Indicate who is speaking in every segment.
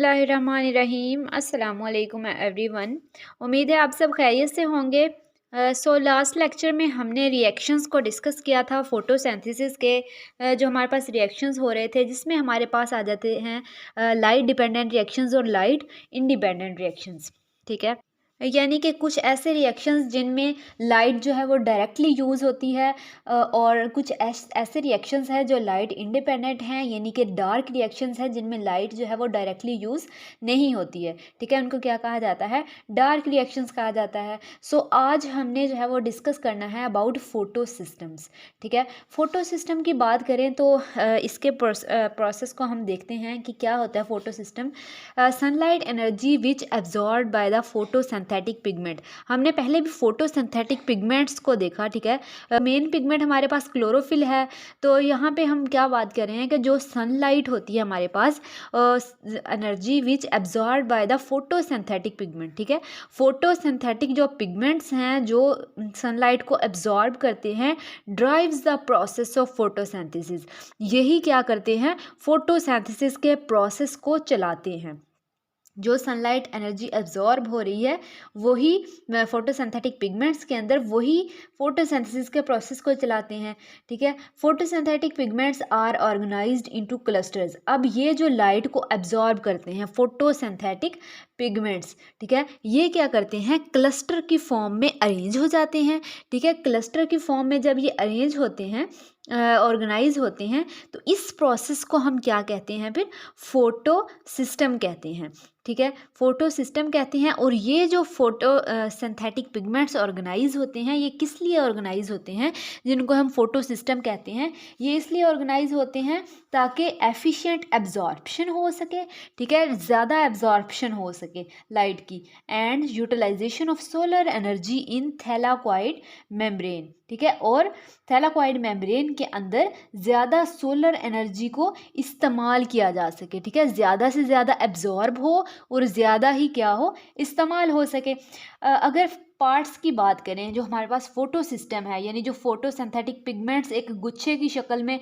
Speaker 1: बिस्मिल्लाहिर्रहमानिर्रहीम अस्सलामुअलैकुम एवरीवन। उम्मीद है आप सब खैरियत से होंगे। लास्ट लेक्चर में हमने रिएक्शंस को डिस्कस किया था फ़ोटोसिंथेसिस के। जो हमारे पास रिएक्शंस हो रहे थे जिसमें हमारे पास आ जाते हैं लाइट डिपेंडेंट रिएक्शंस और लाइट इंडिपेंडेंट रिएक्शंस। ठीक है, यानी कि कुछ ऐसे रिएक्शंस जिनमें लाइट जो है वो डायरेक्टली यूज़ होती है, और कुछ ऐसे रिएक्शंस हैं जो लाइट इंडिपेंडेंट हैं, यानी कि डार्क रिएक्शंस हैं जिनमें लाइट जो है वो डायरेक्टली यूज़ नहीं होती है। ठीक है, उनको क्या कहा जाता है? डार्क रिएक्शंस कहा जाता है। आज हमने जो है वो डिस्कस करना है अबाउट फोटो सिस्टम्स। ठीक है, फोटो सिस्टम की बात करें तो इसके प्रोसेस को हम देखते हैं कि क्या होता है photo system. Sunlight energy which absorb by the photosynthetic pigment. हमने पहले भी फोटोसिंथेटिक पिगमेंट्स को देखा। ठीक है, मेन पिगमेंट हमारे पास क्लोरोफिल है। तो यहाँ पे हम क्या बात कर रहे हैं कि जो सनलाइट होती है हमारे पास, energy which absorb by the photosynthetic pigment. ठीक है, फोटोसिंथेटिक जो पिगमेंट्स हैं जो सनलाइट को एब्जॉर्ब करते हैं, drives the process of photosynthesis. यही क्या करते हैं? फोटोसिंथेसिस के प्रोसेस को चलाते हैं। जो सनलाइट एनर्जी एब्जॉर्ब हो रही है वही फोटोसिंथेटिक पिगमेंट्स के अंदर वही फोटोसिंथेसिस के प्रोसेस को चलाते हैं। ठीक है, photosynthetic pigments are organised into clusters. अब ये जो लाइट को एब्जॉर्ब करते हैं फोटोसिंथेटिक पिगमेंट्स, ठीक है, ये क्या करते हैं? क्लस्टर की फॉर्म में अरेंज हो जाते हैं। ठीक है, क्लस्टर की फॉर्म में जब ये अरेंज होते हैं, ऑर्गेनाइज होते हैं, तो इस प्रोसेस को हम क्या कहते हैं? फिर फोटो सिस्टम कहते हैं। ठीक है, फोटो सिस्टम कहते हैं। और ये जो फोटो सिंथेटिक पिगमेंट्स ऑर्गेनाइज होते हैं, ये किस लिए ऑर्गेनाइज होते हैं जिनको हम फोटो सिस्टम कहते हैं? ये इसलिए ऑर्गेनाइज होते हैं ताकि एफिशिएंट एब्जॉर्प्शन हो सके। ठीक है, ज़्यादा एब्जॉर्प्शन हो सके लाइट की, and utilisation of solar energy in thylakoid membrane. ठीक है, और थैलाकॉइड मेम्ब्रेन के अंदर ज़्यादा सोलर एनर्जी को इस्तेमाल किया जा सके। ठीक है, ज़्यादा से ज़्यादा एब्जॉर्ब हो और ज़्यादा ही क्या हो? इस्तेमाल हो सके। अगर पार्ट्स की बात करें जो हमारे पास फोटो सिस्टम है, यानी जो फोटोसिंथेटिक पिगमेंट्स एक गुच्छे की शक्ल में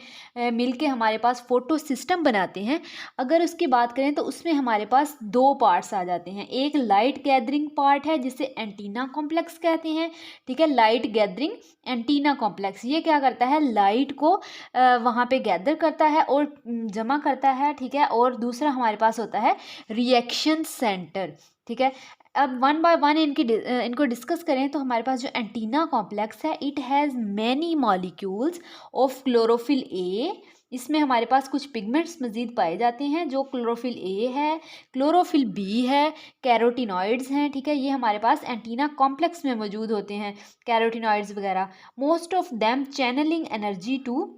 Speaker 1: मिलके हमारे पास फोटो सिस्टम बनाते हैं, अगर उसकी बात करें तो उसमें हमारे पास दो पार्ट्स आ जाते हैं। एक लाइट गैदरिंग पार्ट है जिसे एंटीना कॉम्प्लेक्स कहते हैं। ठीक है, लाइट गैदरिंग एंटीना कॉम्प्लेक्स, ये क्या करता है? लाइट को वहाँ पे गैदर करता है और जमा करता है। ठीक है, और दूसरा हमारे पास होता है रिएक्शन सेंटर। ठीक है, अब वन बाय वन इनको डिस्कस करें तो हमारे पास जो एंटीना कॉम्प्लेक्स है, it has many molecules of chlorophyll A. इसमें हमारे पास कुछ पिगमेंट्स मज़ीद पाए जाते हैं जो क्लोरोफिल ए है, क्लोरोफिल बी है, कैरोटिनॉइड्स हैं। ठीक है, ये हमारे पास एंटीना कॉम्प्लेक्स में मौजूद होते हैं, कैरोटिनॉइड्स वगैरह। Most of them channelling energy to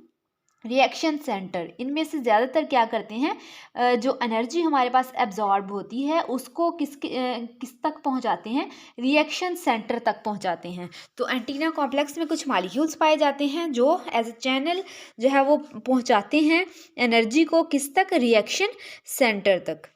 Speaker 1: reaction centre. इनमें से ज़्यादातर क्या करते हैं? जो एनर्जी हमारे पास एब्जॉर्ब होती है उसको किस तक पहुंचाते हैं? रिएक्शन सेंटर तक पहुंचाते हैं। तो एंटीना कॉम्प्लेक्स में कुछ मॉलिक्यूल्स पाए जाते हैं जो एज अ चैनल जो है वो पहुंचाते हैं एनर्जी को किस तक? रिएक्शन सेंटर तक।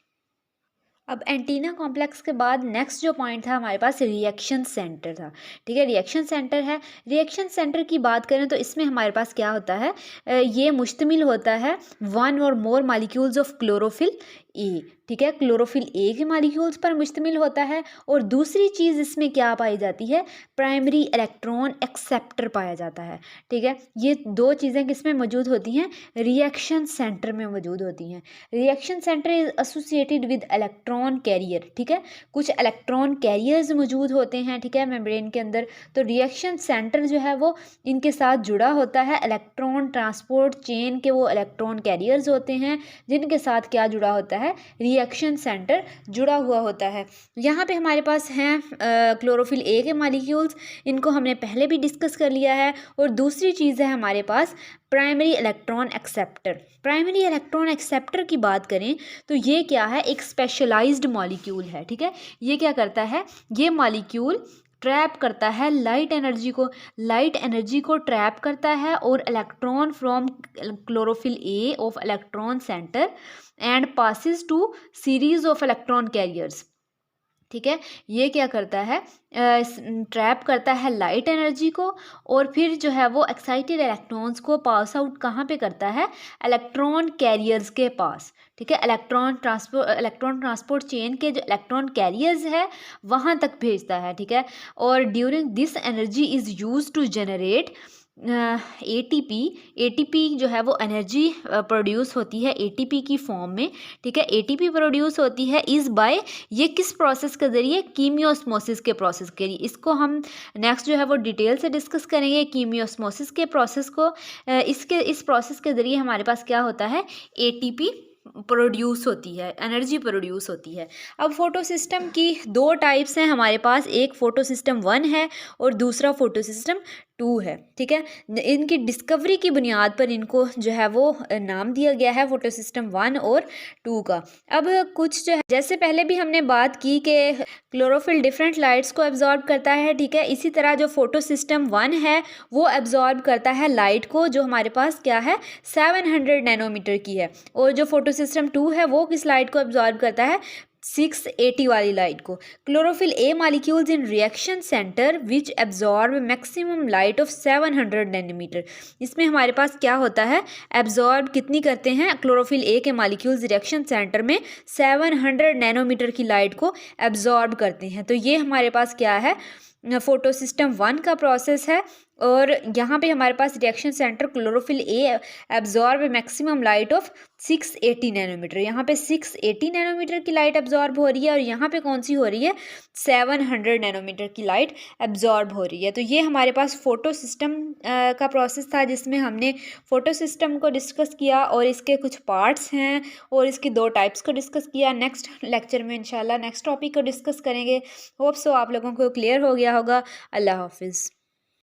Speaker 1: अब एंटीना कॉम्प्लेक्स के बाद नेक्स्ट जो पॉइंट था हमारे पास रिएक्शन सेंटर था। ठीक है, रिएक्शन सेंटर है। रिएक्शन सेंटर की बात करें तो इसमें हमारे पास क्या होता है? ये मुश्तमिल होता है वन और मोर मॉलिक्यूल्स ऑफ क्लोरोफिल ए। ठीक है, क्लोरोफिल ए के मॉलिक्यूल्स पर मुश्तमिल होता है। और दूसरी चीज़ इसमें क्या पाई जाती है? प्राइमरी इलेक्ट्रॉन एक्सेप्टर पाया जाता है। ठीक है, ये दो चीज़ें किसमें मौजूद होती हैं? रिएक्शन सेंटर में मौजूद होती हैं। Reaction centre is associated with electron carrier. ठीक है, कुछ इलेक्ट्रॉन कैरियर्स मौजूद होते हैं। ठीक है, मेम्ब्रेन के अंदर। तो रिएक्शन सेंटर जो है वो इनके साथ जुड़ा होता है। इलेक्ट्रॉन ट्रांसपोर्ट चेन के वो इलेक्ट्रॉन कैरियर्स होते हैं जिनके साथ क्या जुड़ा होता है? रिएक्शन सेंटर जुड़ा हुआ होता है। यहाँ पे हमारे पास हैं क्लोरोफिल ए के मॉलिक्यूल्स, इनको हमने पहले भी डिस्कस कर लिया है। और दूसरी चीज़ है हमारे पास primary electron acceptor. Primary electron acceptor की बात करें तो ये क्या है? एक स्पेशलाइज्ड मॉलिक्यूल है। ठीक है, ये क्या करता है? ये मॉलिक्यूल ट्रैप करता है लाइट एनर्जी को ट्रैप करता है और electron from chlorophyll A of electron centre and passes to series of electron carriers. ठीक है। ये क्या करता है, ट्रैप करता है लाइट एनर्जी को, और फिर जो है वो एक्साइटेड इलेक्ट्रॉन्स को पास आउट कहाँ पे करता है, इलेक्ट्रॉन कैरियर्स के पास। ठीक है, इलेक्ट्रॉन ट्रांसपोर्ट चेन के जो इलेक्ट्रॉन कैरियर्स है वहाँ तक भेजता है। ठीक है, और during this energy is use to generate ATP जो है वो एनर्जी प्रोड्यूस होती है एटीपी की फॉर्म में। ठीक है, एटीपी प्रोड्यूस होती है इज़ बाय, ये किस प्रोसेस के ज़रिए, कीमियोस्मोसिस के प्रोसेस के लिए। इसको हम नेक्स्ट जो है वो डिटेल से डिस्कस करेंगे कीमियोस्मोसिस के प्रोसेस को। इस प्रोसेस के ज़रिए हमारे पास क्या होता है, एटीपी प्रोड्यूस होती है, एनर्जी प्रोड्यूस होती है। अब फोटो सिस्टम की दो टाइप्स हैं हमारे पास, एक फोटो सिस्टम 1 है और दूसरा फोटो सिस्टम 2 है। ठीक है, इनकी डिस्कवरी की बुनियाद पर इनको जो है वो नाम दिया गया है फोटो सिस्टम 1 और 2 का। अब कुछ जो है, जैसे पहले भी हमने बात की कि क्लोरोफिल डिफरेंट लाइट्स को एब्जॉर्ब करता है। ठीक है, इसी तरह जो फोटो सिस्टम 1 है वो एब्जॉर्ब करता है लाइट को, जो हमारे पास क्या है, 700 नैनोमीटर की है। और जो फोटो सिस्टम 2 है वो किस लाइट को एब्जॉर्ब करता है, 680 वाली लाइट को। Chlorophyll A molecules in reaction centre which absorb maximum light of 700 nanometre. इसमें हमारे पास क्या होता है, एब्जॉर्ब कितनी करते हैं, क्लोरोफिल ए के मालिक्यूल्स रिएक्शन सेंटर में 700 नैनोमीटर की लाइट को एब्जॉर्ब करते हैं। तो ये हमारे पास क्या है, फोटो सिस्टम 1 का प्रोसेस है। और यहाँ पे हमारे पास reaction centre chlorophyll A absorb maximum light of 680 nanometre. यहाँ पे 680 नैनोमीटर की लाइट एब्जॉर्ब हो रही है, और यहाँ पे कौन सी हो रही है, 700 नैनोमीटर की लाइट एब्जॉर्ब हो रही है। तो ये हमारे पास फोटो सिस्टम का प्रोसेस था, जिसमें हमने फोटो सिस्टम को डिस्कस किया और इसके कुछ पार्ट्स हैं और इसकी दो टाइप्स को डिस्कस किया। नेक्स्ट लेक्चर में इंशाल्लाह नेक्स्ट टॉपिक को डिस्कस करेंगे। होप सो आप लोगों को क्लियर हो गया होगा। अल्लाह हाफिज़।